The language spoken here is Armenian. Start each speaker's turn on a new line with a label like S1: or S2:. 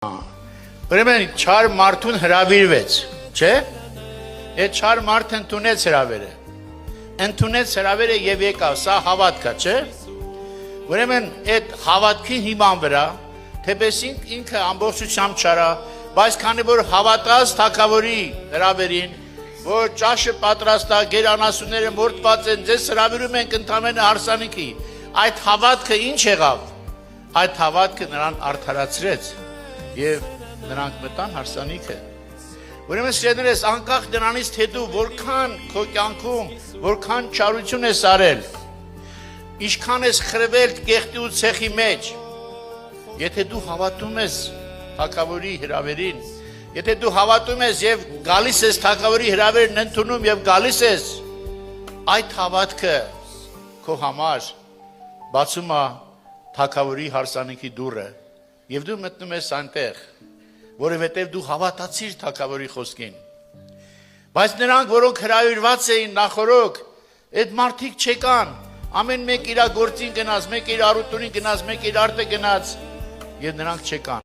S1: Ուրեմն չար մարդուն հրավիրվեց, չէ՞։ Այդ չար մարդը ընդունեց հրավերը։ Ընդունեց հրավերը եւ եկավ, սա հավատք է, չէ՞։ Ուրեմն այդ հավատքի հիման վրա, թեպես ինքը ամբողջությամբ չարա, բայց քանի որ հավատաց թագավորի հրավերին, որ ճաշը պատրաստ է, գերանասունները մորթված են, ձեզ հրավիրում ենք ընդամենը հարսանիքի, այդ հավատքը ինչ եղավ։ Այդ հավատքը նրան արդարացրեց եւ նրանք մտան հարսանիքը։ Ուրեմն սիրելիներս, անկախ դրանից թե դու որքան քո կյանքում որքան չարություն ես արել, ինչքան ես խրվել կեղտի ու ցեխի մեջ, եթե դու հավատում ես թագավորի հրավերին, եթե դու հավատում ես եւ գալիս ես թագավորի հրավերն ընդունում եւ գալիս ես, այդ հավատքը քո համար բացում է թագավորի հարսանիքի դուռը եւ դու մտնում ես այնտեղ, որովհետեւ դու հավատացիր թագավորի խոսքին։ Բայց նրանք, որոնք հրավիրված էին նախորոք, այդ մարդիկ չեկան, ամեն մեկ իր գործին գնաց, մեկ իր առուտուրին գնաց, մեկ իր արտը գնաց եւ նրանք չեկան։